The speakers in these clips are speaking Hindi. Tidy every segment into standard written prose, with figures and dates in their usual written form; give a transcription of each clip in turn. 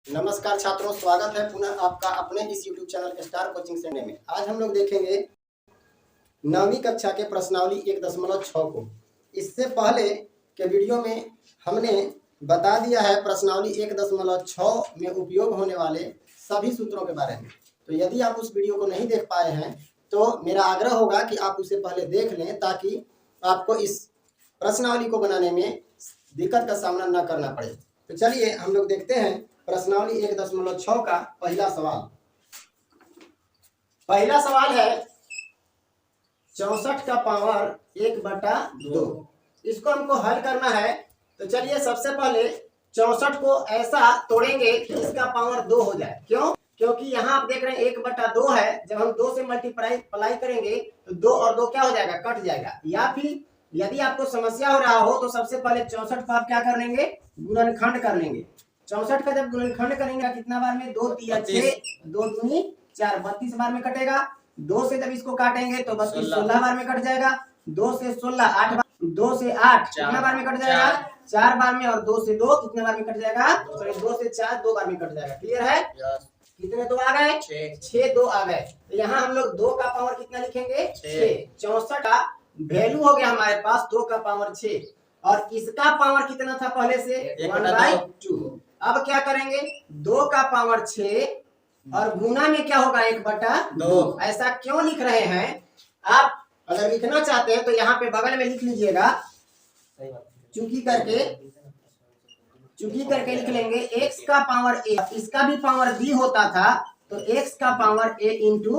नमस्कार छात्रों, स्वागत है पुनः आपका अपने इस YouTube channel star coaching centre में। आज हम लोग देखेंगे 9वीं कक्षा के प्रश्नावली 1.6 को। इससे पहले के वीडियो में हमने बता दिया है प्रश्नावली 1.6 में उपयोग होने वाले सभी सूत्रों के बारे में। तो यदि आप उस वीडियो को नहीं देख पाए हैं तो मेरा आग्रह होगा कि आप उसे पहले देख लें, ताकि आपको इस प्रश्नावली को बनाने में दिक्कत का सामना न करना पड़े। तो चलिए हम लोग देखते हैं प्रश्नावली 1.6 का पहला सवाल। पहला सवाल है 64 का पावर 1/2। इसको हमको हल करना है। तो चलिए सबसे पहले 64 को ऐसा तोड़ेंगे कि इसका पावर 2 हो जाए। क्यों? क्योंकि यहाँ आप देख रहे हैं 1/2 है। जब हम 2 से मल्टीप्लाई करेंगे तो 2 और 2 क्या हो जाएगा? कट जाएगा। या फिर यदि आपको समस्या हो रहा हो तो सबसे पहले 64 को आप क्या कर लेंगे? गुणनखंड कर लेंगे। 64 का जब गुणनखंड करेंगे कितना बार में? 2 3 6, 2 दूनी 4, 32 बार में कटेगा। 2 से जब इसको काटेंगे तो 32 16 बार में कट जाएगा। 2 से 16 8 बार, 2 से 8 कितना बार में कट जाएगा? 4 बार में। और 2 से 2 कितने बार में कट जाएगा? सॉरी 2 से 4 2 बार में कट जाएगा। क्लियर है? कितने 2 आ गए? 6 2 आ गए। तो यहाँ हम लोग 2 का पावर कितना लिखेंगे? 6। 64 का वैल्यू हो गया हमारे पास 2 का पावर 6। और इसका पावर कितना था पहले से? 1/2। अब क्या करेंगे? 2 का पावर 6 और गुना में क्या होगा? 1/2। ऐसा क्यों लिख रहे हैं? आप अगर लिखना चाहते हैं तो यहाँ पे बगल में लिख लीजिएगा, चुकी करके लिख लेंगे x का पावर a। इसका भी पावर b होता था तो x का पावर a इंटू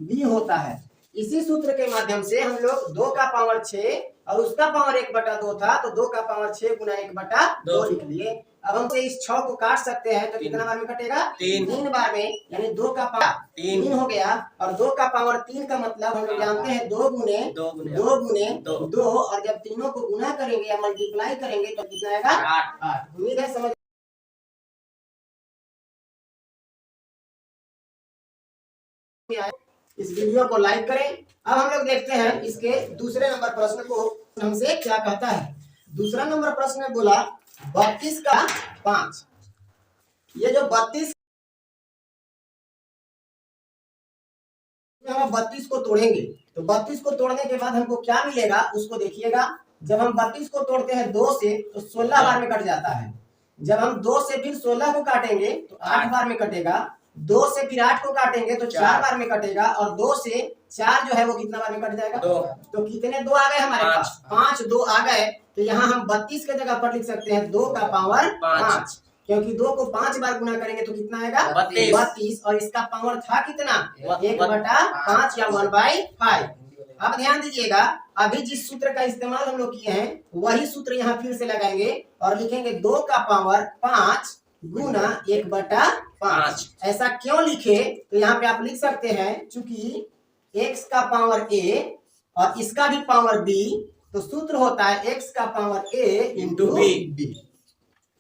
b होता है। इसी सूत्र के माध्यम से हम लोग 2 का पावर 6 और उसका पावर 1/2 था तो 2 का पावर 6 गुना 1/2 लिख लिए। अब हम इस 6 को काट सकते हैं तो कितना बार में कटेगा? 3 बार में। यानी 2 का पावर 3 हो गया। और 2 का पावर 3 का मतलब हम लोग जानते हैं 2 गुने 2 और जब तीनों को गुना करेंगे या मल्टीप्लाई करेंगे तो कितना आएगा? 8। उम्मीद है समझ इस वीडियो को लाइक करें। अब हम लोग देखते हैं इसके दूसरे नंबर प्रश्न को हमसे क्या कहता है। दूसरा नंबर प्रश्न में बोला 32 का 5। ये जो 32 हम 32 को तोड़ेंगे तो 32 को तोड़ने के बाद हमको क्या मिलेगा उसको देखिएगा। जब हम 32 को तोड़ते हैं 2 से तो 16 बार में कट जाता है। जब हम 2 से फिर 16 को काटेंगे तो 8 बार में कटेगा। 2 से फिर 8 को काटेंगे तो 4 बार में कटेगा। और 2 से 4 जो है वो कितना बार में कट जाएगा? 2। तो कितने 2 आ गए हमारे पास? 5 2 आ गए। तो यहाँ हम 32 के जगह पर लिख सकते हैं 2 का पावर 5, क्योंकि 2 को 5 बार गुना करेंगे तो कितना आएगा? 32। और इसका पावर था कितना? 1/5 या 1/5। अब ध्यान दीजिएगा, अभी जिस सूत्र का इस्तेमाल हम लोग किए हैं वही सूत्र यहाँ फिर से लगाएंगे और लिखेंगे 2 का पावर 5 गुना 1/5। ऐसा क्यों लिखे? तो यहाँ पे आप लिख सकते हैं चूंकि x का पावर a और इसका भी पावर b, तो सूत्र होता है x का power a into b।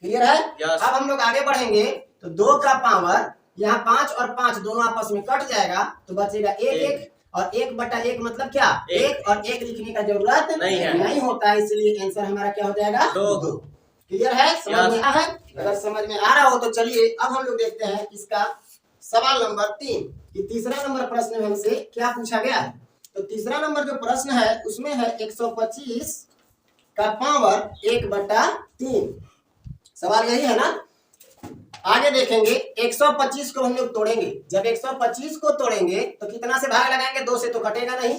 Clear है? अब हम लोग आगे बढ़ेंगे तो 2 का पावर यहाँ 5 और 5 दोनों आपस में कट जाएगा तो बचेगा 1 और 1/1 मतलब क्या? 1 और 1 लिखने का जरूरत नहीं होता है। इसलिए आंसर हमारा क्या हो जाएगा? 2। क्लियर है? समझ में आ है? अगर समझ में आ रहा हो तो चलिए अब हम लोग देखते हैं इसका सवाल नंबर 3 कि तीसरा नंबर प्रश्न में हमसे क्या पूछा गया है। तो तीसरा नंबर जो प्रश्न है उसमें है 125 का पावर 1/3। सवाल यही है ना? आगे देखेंगे 125 को हम लोग तोड़ेंगे। जब 125 को तोड़ेंगे तो कितना से भाग लगाएंगे? 2 से तो कटेगा नहीं,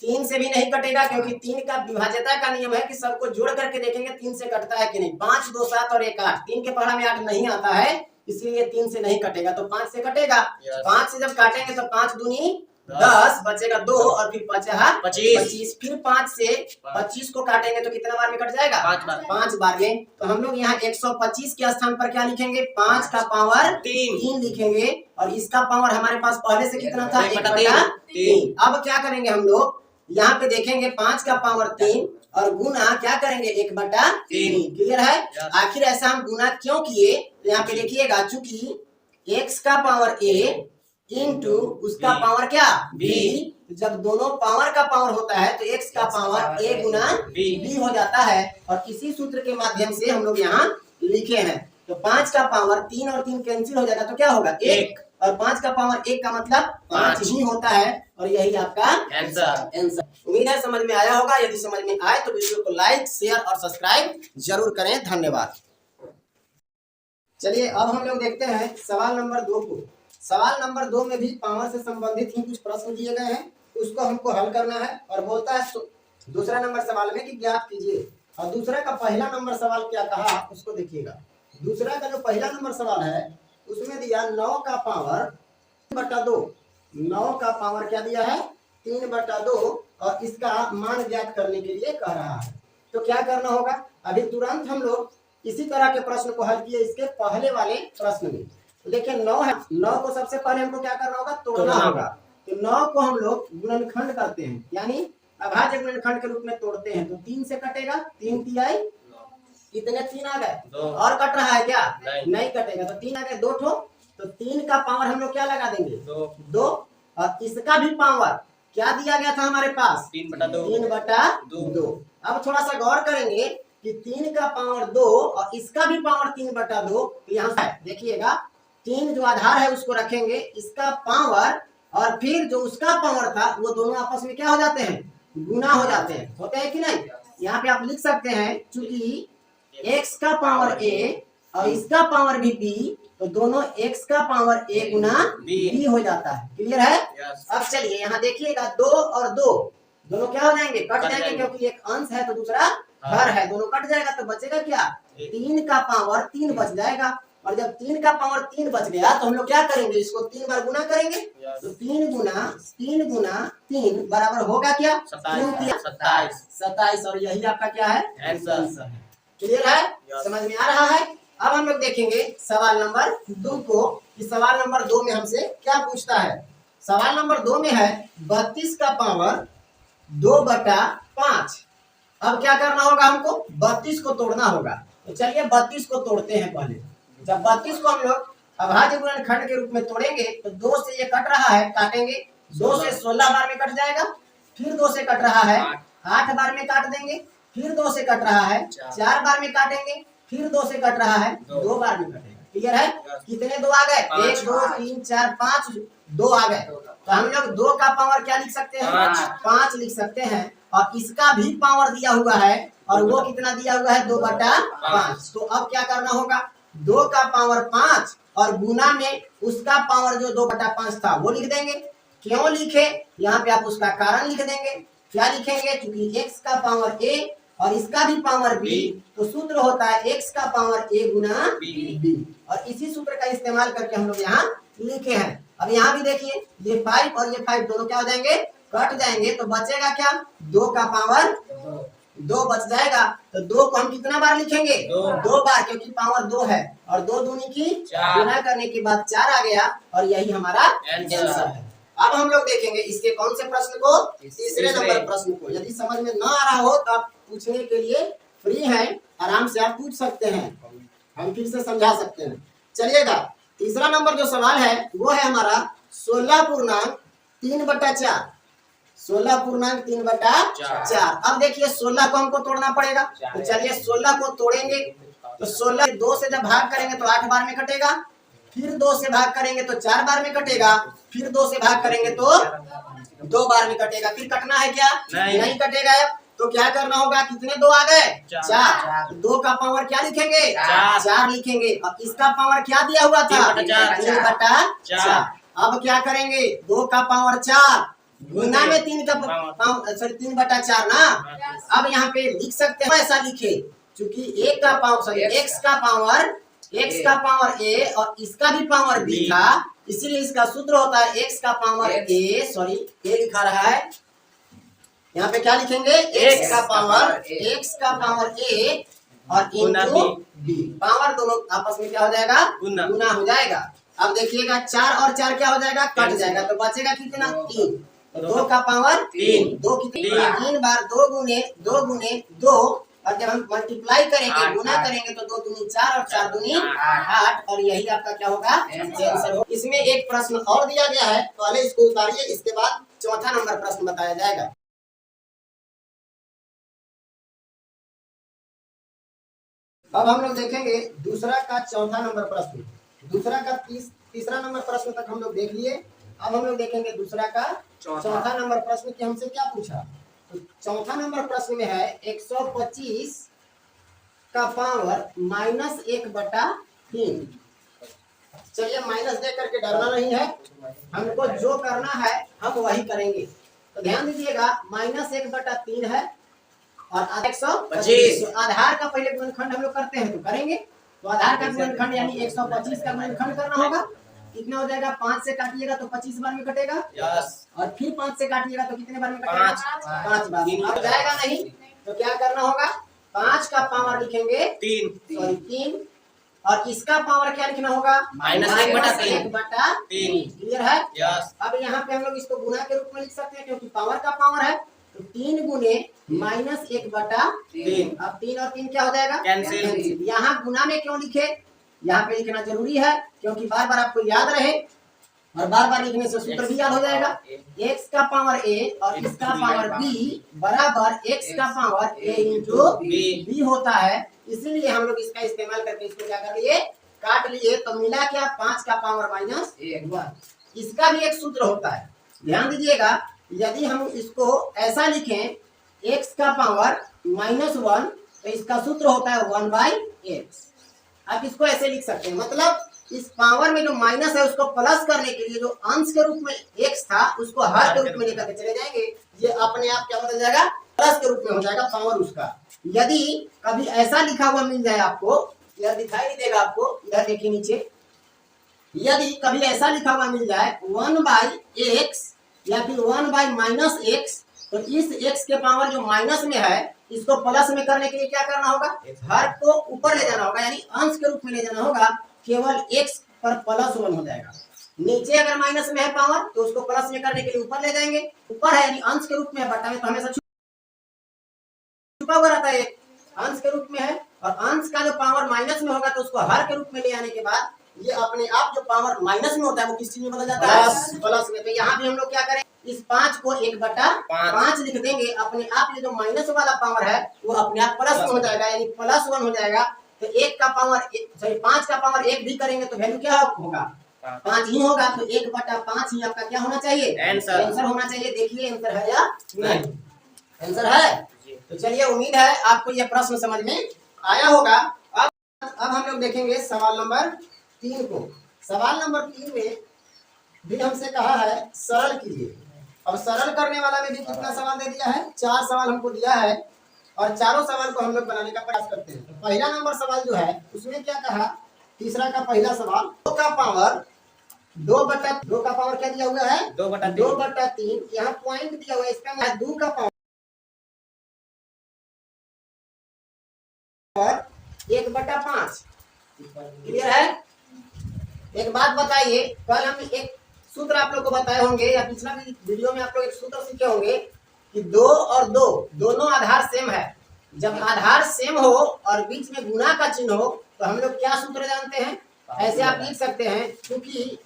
3 से भी नहीं कटेगा, क्योंकि 3 का विभाज्यता का नियम है कि सबको जोड़ करके देखेंगे 3 से कटता है कि नहीं। 5 2 7 और 1 8। 3 के पढ़ा में 8 नहीं आता है, इसीलिए 3 से नहीं कटेगा तो 5 से कटेगा। 5 से जब काटेंगे तो 5 दूनी 10 बचेगा 2 और फिर 25। फिर 5 से 25 को काटेंगे तो कितना बार में कट जाएगा? 5 बार में। तो हम लोग यहाँ 125 के स्थान पर क्या लिखेंगे? 5 का पावर 3 लिखेंगे। और इसका पावर हमारे पास पहले से कितना था? 1/3। अब क्या करेंगे हम लोग? यहाँ पे देखेंगे 5 का पावर 3 और गुना क्या करेंगे? 1/3। क्लियर है? आखिर ऐसा हम गुना क्यों किए? तो यहाँ पे देखिएगा, चूंकि x का पावर a इंटू उसका पावर क्या? b। जब दोनों पावर का पावर होता है तो x का पावर a गुना b हो जाता है। और इसी सूत्र के माध्यम से हम लोग यहाँ लिखे हैं। तो 5 का पावर 3 और 3 कैंसिल हो जाएगा तो क्या होगा 1, और 5 का पावर 1 का मतलब 5 ही होता है, और यही आपका आंसर। उम्मीद है समझ में आया होगा। यदि समझ में आए तो वीडियो को लाइक, शेयर और सब्सक्राइब जरूर करें। धन्यवाद। चलिए अब हम लोग देखते हैं सवाल नंबर 2 को। सवाल नंबर 2 में भी पावर से संबंधित ही कुछ प्रश्न दिए गए हैं, उसको हमको हल करना है। और बोलता है दूसरा नंबर सवाल में कि ज्ञात कीजिए, और दूसरा का पहला नंबर सवाल क्या कहा उसको देखिएगा। दूसरा का जो पहला नंबर सवाल है उसमें दिया 9 का पावर 3/2। 9 का पावर क्या दिया है 3/2, और इसका मान ज्ञात करने के लिए कह रहा है। तो क्या करना होगा, अभी तुरंत हम लोग इसी तरह के प्रश्न को हल किए इसके पहले वाले प्रश्न में। तो देखिए 9 है, 9 को सबसे पहले हमको क्या करना होगा, तोड़ना होगा। तो 9 को हम लोग गुणनखंड करते हैं, यानी अभाज्य गुणनखंड के रूप में तोड़ते हैं। तो 3 से कटेगा, 3 तिहाई कितने 3 आ गए, और कट रहा है क्या, नहीं कटेगा। तो 3 आ गए, 2 ठो, तो 3 का पावर हम लोग क्या लगा देंगे 2, और इसका भी पावर क्या दिया गया था हमारे पास 3/2। अब थोड़ा सा गौर करेंगे कि 3 का पावर 2 और इसका भी पावर 3/2। तो यहाँ से देखिएगा 3 जो आधार है उसको रखेंगे, इसका पावर और फिर जो उसका पावर था वो दोनों आपस में क्या हो जाते हैं, गुना हो जाते हैं, होते हैं कि नहीं। यहाँ पे आप लिख सकते हैं चूंकि x का पावर a और इसका पावर भी b, तो दोनों x का पावर a गुना b हो जाता है। क्लियर है। अब चलिए यहाँ देखिएगा 2 और 2 दोनों क्या हो जाएंगे, कट जाएंगे, क्योंकि एक अंश है तो दूसरा हर है, दोनों कट जाएगा। तो बचेगा क्या 3 का पावर 3 बच जाएगा। और जब 3 का पावर 3 बच गया तो हम लोग क्या करेंगे, इसको 3 बार गुना करेंगे। तो 3 गुना 3 बराबर होगा क्या 27, और यही आपका क्या है आंसर है। क्लियर है, समझ में आ रहा है। अब हम लोग देखेंगे सवाल नंबर 2 को, कि सवाल नंबर 2 में हमसे क्या पूछता है। सवाल नंबर 2 में है 32 का पावर 2/5। अब क्या करना होगा, हमको 32 को तोड़ना होगा। तो चलिए 32 को तोड़ते हैं पहले। जब 32 को हम लोग अभाज्य गुणनखंड के रूप में तोड़ेंगे तो 2 से ये कट रहा है, काटेंगे, 2 से 16 बार में कट जाएगा, फिर 2 से कट रहा है 8 बार में काट देंगे, फिर 2 से कट रहा है 4 बार में काटेंगे, फिर 2 से कट रहा है 2 बार में कटेगा। क्लियर है, कितने 2 आ गए, 1 2 3 4 5, 2 आ गए। तो हम लोग 2 का पावर क्या लिख सकते हैं 5 लिख सकते हैं, और इसका भी पावर दिया हुआ है, और वो कितना दिया हुआ है 2/5। तो अब क्या करना होगा, 2 का पावर 5 और गुना में उसका पावर जो 2/5 था वो लिख देंगे। क्यों लिखे, यहाँ पे आप उसका कारण लिख देंगे। क्या लिखेंगे, क्योंकि x का पावर a और इसका भी पावर b, तो सूत्र होता है x का पावर a गुना b, और इसी सूत्र का इस्तेमाल करके हम लोग यहाँ लिखे हैं। अब यहाँ भी देखिए ये 5 और ये 5 दोनों क्या हो जाएंगे, कट जाएंगे, तो बचेगा क्या 2 का पावर 2 बच जाएगा। तो 2 को हम कितना बार लिखेंगे 2 बार, क्योंकि पावर 2 है, और 2 दूनी की गुना करने के बाद 4 आ गया, और यही हमारा आंसर है। अब हम लोग देखेंगे इसके कौन से प्रश्न को, तीसरे नंबर प्रश्न को। यदि समझ में ना आ रहा हो तो आप पूछने के लिए फ्री हैं, आराम से आप पूछ सकते हैं, हम फिर से समझा सकते हैं। चलिएगा तीसरा नंबर जो सवाल है वो है हमारा 16.3/4। 16.3/4। अब देखिए 16 को हमको तोड़ना पड़ेगा। तो चलिए 16 को तोड़ेंगे, तो 16 2 से जब भाग करेंगे तो 8 बार में कटेगा, फिर 2 से भाग करेंगे तो 4 बार में कटेगा, फिर 2 से भाग करेंगे तो 2 बार में कटेगा। फिर कटना है क्या, नहीं कटेगा। अब तो क्या करना होगा, कितने 2 आ गए 4। 2 का पावर क्या लिखेंगे 4 लिखेंगे, और इसका पावर क्या दिया हुआ था 3/4। अब क्या करेंगे, 2 का पावर 4 गुना में 3 का सॉरी 3/4 ना। अब यहाँ पे लिख सकते हैं ऐसा लिखे, क्योंकि एक का पावर सॉरी x का पावर a और इसका भी पावर b था, इसीलिए इसका सूत्र होता है x का पावर a सॉरी a लिखा रहा है, यहाँ पे क्या लिखेंगे x का पावर a और इनटू b, पावर दोनों आपस में क्या हो जाएगा गुना हो जाएगा। अब देखिएगा 4 और 4 क्या हो जाएगा, कट जाएगा, तो बचेगा कितना 3। 2 का पावर 3, 2 कितनी 3 बार 2 गुने 2, और जब हम मल्टीप्लाई करेंगे गुना करेंगे तो 2 दूनी 4 और 4 दूनी 8, और यही आपका क्या होगा आंसर होगा। इसमें एक प्रश्न और दिया गया है, पहले इसको उतारिए, इसके बाद चौथा नंबर प्रश्न बताया जाएगा। अब हम लोग देखेंगे दूसरा का चौथा नंबर प्रश्न। दूसरा का तीसरा नंबर प्रश्न तक हम लोग देख लिए। अब हम लोग देखेंगे दूसरा का चौथा नंबर प्रश्न कि हमसे क्या पूछा। तो चौथा नंबर प्रश्न में है 125 का पावर -1/3। चलिए माइनस दे करके डरना नहीं है, हमको जो करना है हम वही करेंगे। तो ध्यान दीजिएगा -1/3 है और 125। तो आधार का पहले गुणनखंड हम लोग करते हैं तो करेंगे। तो आधार का गुणनखंड यानी 125 का गुणनखंड करना होगा। कितना हो जाएगा, 5 से काटिएगा तो 25 बार में कटेगा। और फिर 5 से काटिएगा तो कितने बार में कटेगा, 5 बार। अब जाएगा नहीं तो क्या करना होगा, 5 का पावर लिखेंगे 3 और इसका पावर क्या लिखना होगा, -1/3। क्लियर है। अब यहाँ पे हम लोग इसको गुना के रूप में लिख सकते हैं क्योंकि पावर का पावर है। तो 3 गुने -1/3। अब 3 और 3 क्या हो जाएगा, कैंसिल। यहाँ गुना में क्यों लिखे, यहाँ पे लिखना जरूरी है क्योंकि बार बार आपको याद रहे और बार बार लिखने से सूत्र भी याद हो जाएगा। x का पावर a और इसका पावर b बराबर x का पावर a इंटू b होता है। इसीलिए हम लोग इसका इस्तेमाल करके इसको क्या कर लिए, काट लिए। तो मिला क्या, 5 का पावर -1। इसका भी एक सूत्र होता है, ध्यान दीजिएगा। यदि हम इसको ऐसा लिखें x का पावर -1 तो इसका सूत्र होता है 1/x। आप इसको ऐसे लिख सकते हैं, मतलब इस पावर में जो माइनस है उसको प्लस करने के लिए जो अंश के रूप में x था उसको हर के रूप में लेकर के चले जाएंगे। ये अपने आप क्या बदल जाएगा, प्लस के रूप में हो जाएगा पावर उसका। यदि कभी ऐसा लिखा हुआ मिल जाए आपको, यह दिखाई नहीं देगा आपको, इधर देखिए नीचे, यदि कभी ऐसा लिखा हुआ मिल जाए 1/x या फिर 1/-x, तो इस x के पावर जो माइनस में है इसको प्लस में करने के लिए क्या करना होगा, हर को ऊपर ले जाना होगा, यानी अंश के रूप में ले जाना होगा। केवल x पर +1 हो जाएगा। नीचे अगर माइनस में है पावर तो उसको प्लस में करने के लिए ऊपर ले जाएंगे। ऊपर है यानी अंश के रूप में है, बटा में तो हमेशा छुपा हुआ रहता है, अंश के रूप में है। और अंश का जो पावर माइनस में होगा तो उसको हर के रूप में ले आने के बाद ये अपने आप जो पावर माइनस में होता है वो किस चीज में बदल जाता है, प्लस में। तो यहाँ भी हम लोग क्या करें, इस 5 को 1/5 लिख देंगे। अपने आप ये जो माइनस वाला पावर है वो अपने आप प्लस में हो जाएगा, यानी +1 हो जाएगा। तो 1 का पावर 5 का पावर 1 भी करेंगे तो वैल्यू क्या होगा, 5 ही होगा। तो 1/5 ही आपका क्या होना चाहिए, आंसर होना चाहिए। देखिए आंसर है या नहीं, आंसर है। तो चलिए उम्मीद है आपको यह प्रश्न समझ में आया होगा। अब हम लोग देखेंगे सवाल नंबर 3 को। सवाल नंबर 3 में भी हमसे कहा है सरल कीजिए। अब सरल करने वाला में भी कितना सवाल दे दिया है, 4 सवाल हमको दिया है और चारों सवाल को हम लोग बनाने का प्रयास करते हैं। तो पहला नंबर सवाल जो है उसमें क्या कहा, तीसरा का पहला सवाल, 2 का पावर 2 का पावर क्या दिया हुआ है, 2/3। यहाँ पॉइंट दिया हुआ है, इसका मतलब 2 का पावर 1/5। क्लियर है। एक बात बताइए, कल हम एक सूत्र आप लोग को बताए होंगे या पिछला वीडियो में आप लोग एक सूत्र सीखे होंगे कि 2 और 2 दोनों आधार सेम है। जब आधार सेम हो और बीच में गुना का चिन्ह हो तो हम लोग क्या सूत्र जानते हैं, ऐसे आप लिख सकते हैं, क्योंकि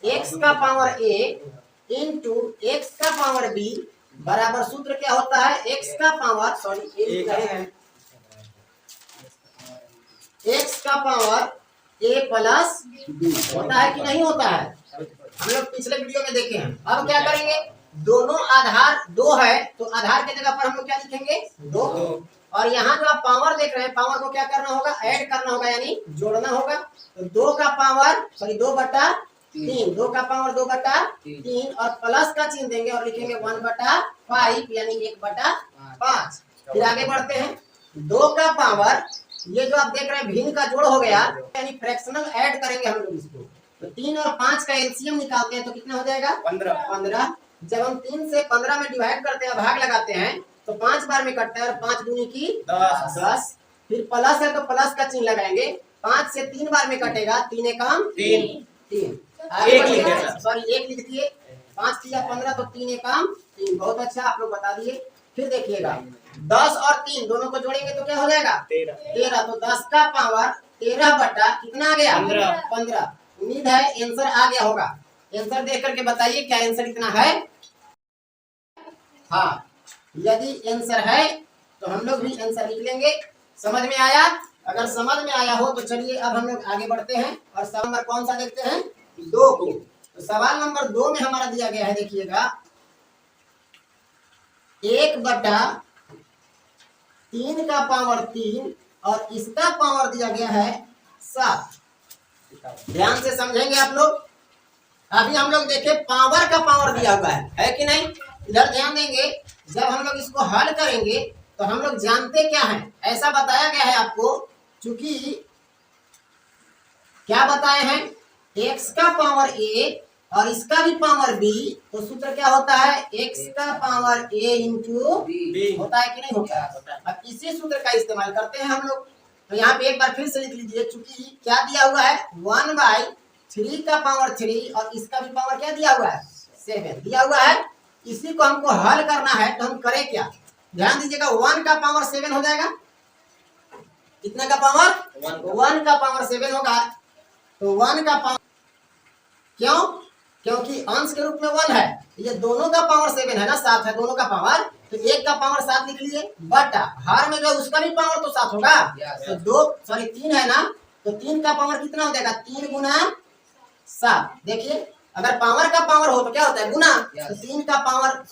x का पावर a इंटू x का पावर b बराबर सूत्र क्या होता है, x का पावर x का पावर a प्लस b होता है कि नहीं होता है, हम लोग पिछले वीडियो में देखे हैं। अब क्या करेंगे, दोनों आधार 2 है तो आधार के जगह पर हम लोग क्या लिखेंगे, 2। और यहाँ जो आप पावर देख रहे हैं, पावर को क्या करना होगा, ऐड करना होगा, यानी जोड़ना होगा। तो 2 का पावर 2/3, 2 का पावर 2/3 और प्लस का चिन्ह देंगे और लिखेंगे 1/5 यानी 1/5। फिर आगे बढ़ते हैं, 2 का पावर, ये जो आप देख रहे हैं भिन्न का जोड़ हो गया, यानी फ्रैक्शनल ऐड करेंगे हम लोग इसको। तो 3 और 5 का एलसीएम निकालते हैं तो कितना हो जाएगा, 15। जब हम 3 से 15 में डिवाइड करते हैं, भाग लगाते हैं तो 5 बार में कटता है और 5 दूनी की 10। फिर प्लस है तो प्लस का चिन्ह लगाएंगे, 5 से 3 बार में कटेगा, 3 एकम 3। सॉरी 1 लिख दिए, 5 3 15 तो 3 एकम 3। बहुत अच्छा आप लोग बता दिए। फिर देखिएगा 10 और 3 दोनों को जोड़ेंगे तो क्या हो जाएगा, 13। तो 10 का पावर 13 बटा कितना आ गया, 15। उम्मीद है आंसर आ गया होगा। आंसर देख करके बताइए क्या आंसर इतना है। हाँ, यदि आंसर है तो हम लोग भी आंसर लिख लेंगे। समझ में आया। अगर समझ में आया हो तो चलिए अब हम लोग आगे बढ़ते हैं और सवाल नंबर कौन सा देखते हैं, 2 को। तो सवाल नंबर 2 में हमारा दिया गया है, देखिएगा 1/3 का पावर 3 और इसका पावर दिया गया है 7। ध्यान से समझेंगे आप लोग। अभी हम लोग देखे पावर का पावर दिया हुआ है कि नहीं। इधर ध्यान देंगे, जब हम लोग इसको हल करेंगे तो हम लोग जानते क्या है, ऐसा बताया गया है आपको, चूंकि क्या बताए हैं, x का पावर a और इसका भी पावर b, तो सूत्र क्या होता है, x का पावर a इंटू b होता है कि नहीं होता है। अब इसी सूत्र का इस्तेमाल करते हैं हम लोग। तो यहाँ पे एक बार फिर से लिख लीजिए, चूंकि क्या दिया हुआ है, 1/3 का पावर 3 और इसका भी पावर क्या दिया हुआ है, 7 दिया हुआ है। इसी को हमको हल करना है, तो हम करें क्या, ध्यान दीजिएगा, 1 का पावर 7 हो जाएगा। कितने का पावर, 1 का पावर 7 होगा। तो 1 का पावर, क्यों, क्योंकि अंश के रूप में 1 है, ये दोनों का पावर 7 है ना, 7 है दोनों का पावर, तो 1 का पावर 7 लिख लिए, बटा हर में जो उसका भी पावर तो 7 होगा। तो 3 है ना, तो 3 का पावर कितना हो जाएगा, 3 गुना 7। देखिए अगर पावर का पावर हो तो क्या होता है, गुना। तो 3 का पावर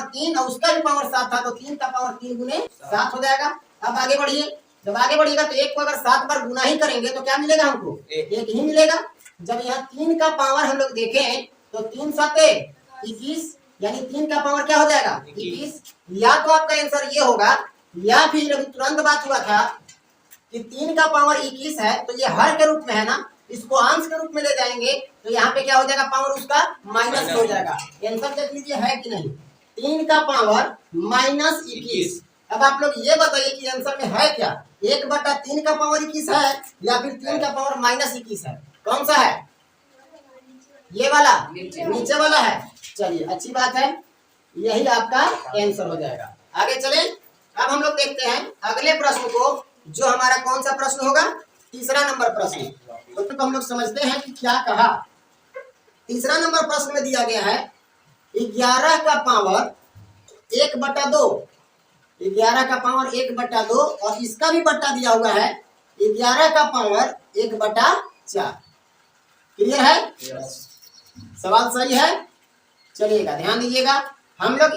3 और उसका भी पावर 7 था, तो 3 का पावर 3 गुने 7 हो जाएगा। अब आगे बढ़िए, जब आगे बढ़िएगा तो 1 को अगर 7 बार गुना ही करेंगे तो क्या मिलेगा हमको, 1 ही मिलेगा। जब यहाँ 3 का पावर हम लोग देखें तो 3 7 21, यानी 3 का पावर क्या हो जाएगा, 21। या तो आपका आंसर ये होगा, या फिर अभी तुरंत बात हुआ था कि 3 का पावर 21 है, तो ये हर के रूप में है ना, इसको अंश के रूप में ले जाएंगे तो यहाँ पे क्या हो जाएगा, पावर उसका माइनस हो जाएगा। आंसर देख लीजिए है कि नहीं, 3 का पावर -21। अब आप लोग ये बताइए कि आंसर में है क्या, 1/3 का पावर 21 है या फिर 3 का पावर -21 है, कौन सा है, ये वाला नीचे वाला है। चलिए अच्छी बात है, यही आपका आंसर हो जाएगा। आगे चले, अब हम लोग देखते हैं अगले प्रश्न को, जो हमारा कौन सा प्रश्न होगा, तीसरा नंबर प्रश्न। तो हम लोग समझते हैं कि क्या कहा। तीसरा नंबर प्रश्न में दिया गया है 11 का पावर 1/2, 11 का पावर 1/2 और इसका भी बट्टा दिया हुआ है 11 का पावर 1/4। क्लियर है, सवाल सही है। चलिएगा ध्यान दीजिएगा, हम लोग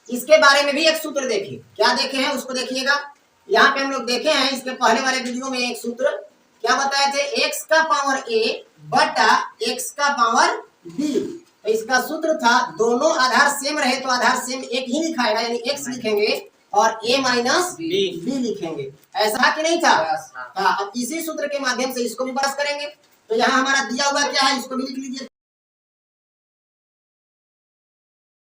इसके बारे में भी एक सूत्र देखें, क्या देखे हैं उसको देखिएगा। यहाँ पे हम लोग देखे हैं इसके पहले वाले वीडियो में एक सूत्र क्या बताए थे, x का पावर a बटा x का पावर b। तो इसका सूत्र था, दोनों आधार सेम रहे तो आधार सेम एक ही लिखाएगा, यानी x लिखेंगे और a माइनस b लिखेंगे, ऐसा कि नहीं था। हाँ, अब इसी सूत्र के माध्यम से इसको भी बस करेंगे। तो यहाँ हमारा दिया हुआ क्या है, इसको भी लिख लीजिए,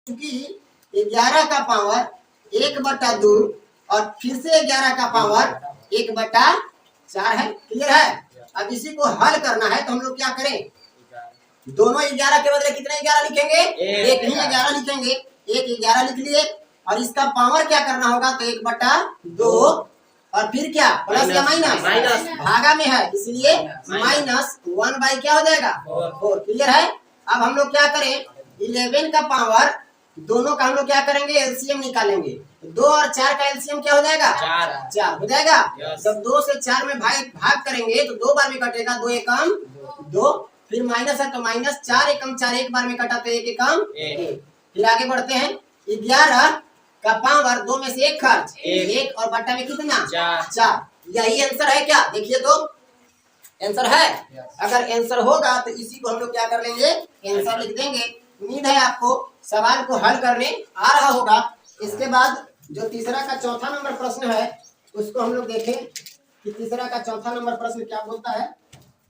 क्योंकि 11 का पावर 1/2 और फिर से 11 का पावर 1/4 है। क्लियर है। अब इसी को हल करना है तो हम लोग क्या करें, दोनों 11 के बदले कितने 11 लिखेंगे, एक ही 11 लिखेंगे, एक 11 लिख लिए और इसका पावर क्या करना होगा, तो 1/2 और फिर क्या, प्लस या माइनस, भागा में है इसलिए -1 क्या हो जाएगा, 4। क्लियर है। अब हम लोग क्या करें, 11 का पावर दोनों का हम लोग क्या करेंगे, एलसीएम निकालेंगे। 2 और 4 का एलसीएम क्या हो जाएगा, 4 हो जाएगा। जब 2 से 4 में भाग करेंगे तो 2 बार में कटेगा, 2 एकम 2, फिर माइनस है तो माइनस, 4 एकम 4 एक बार में कटा तो 1 एकम 1। फिर आगे बढ़ते हैं, 11 का पावर 2 में से 1 खर्च 1 और बट्टा में कितना 4। यही आंसर है क्या, देखिए तो आंसर है। अगर आंसर होगा तो इसी को हम लोग क्या कर लेंगे, आंसर लिख देंगे। उम्मीद है आपको सवाल को हल करने आ रहा होगा। इसके बाद जो तीसरा का चौथा नंबर प्रश्न है उसको हम लोग देखें कि तीसरा का चौथा नंबर प्रश्न क्या बोलता है।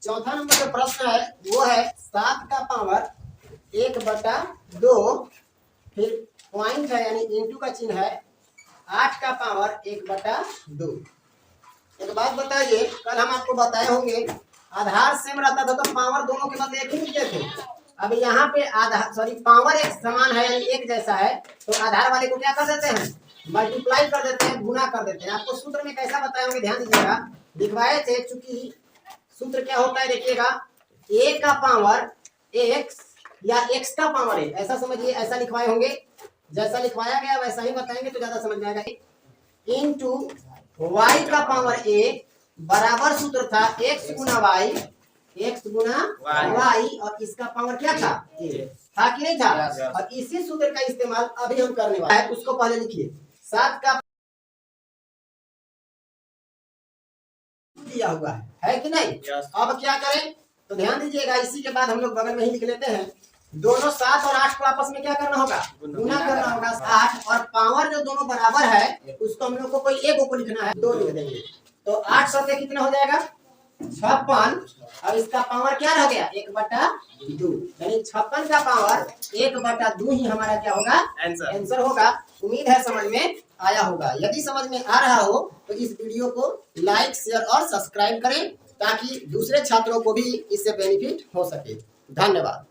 चौथा नंबर जो प्रश्न है वो है 7 का पावर 1/2, फिर पॉइंट है यानी इंटू का चिन्ह है, 8 का पावर 1/2। एक बात बताइए, कल हम आपको बताए होंगे आधार सेम रहता था तो पावर दोनों के बदले एक ही लिखते थे। अब यहाँ पे आधार पावर एक समान है यानी एक जैसा है, तो आधार वाले को क्या कर देते हैं, मल्टीप्लाई कर देते हैं, गुना कर देते हैं। आपको सूत्र में कैसा बताए होंगे, ध्यान दीजिएगा, लिखवाए थे। चूंकि सूत्र क्या होता है देखिएगा, a का पावर x या x का पावर a, ऐसा समझिए, ऐसा लिखवाए होंगे। जैसा लिखवाया गया वैसा ही बताएंगे तो ज्यादा समझ में आएगा। इंटू y का पावर a बराबर सूत्र था x गुना वाई, x गुना वाई, और इसका पावर क्या था, a था कि नहीं था। और इसी सूत्र का इस्तेमाल अभी हम करने वाले हैं, उसको पहले लिखिए। 7 का दिया हुआ है कि नहीं। अब क्या करें, तो ध्यान दीजिएगा, इसी के बाद हम लोग बगल में ही लिख लेते हैं। दोनों 7 और 8 को आपस में क्या करना होगा, गुना करना होगा। 8 और पावर जो दोनों बराबर है उसको हम लोग को कोई एक को लिखना है, 2 लिख देंगे। तो 8 सौ कितना हो जाएगा, 56, और इसका पावर क्या रह गया, 1/2, यानी 56 का पावर 1/2 ही हमारा क्या होगा, आंसर होगा। उम्मीद है समझ में आया होगा। यदि समझ में आ रहा हो तो इस वीडियो को लाइक, शेयर और सब्सक्राइब करें, ताकि दूसरे छात्रों को भी इससे बेनिफिट हो सके। धन्यवाद।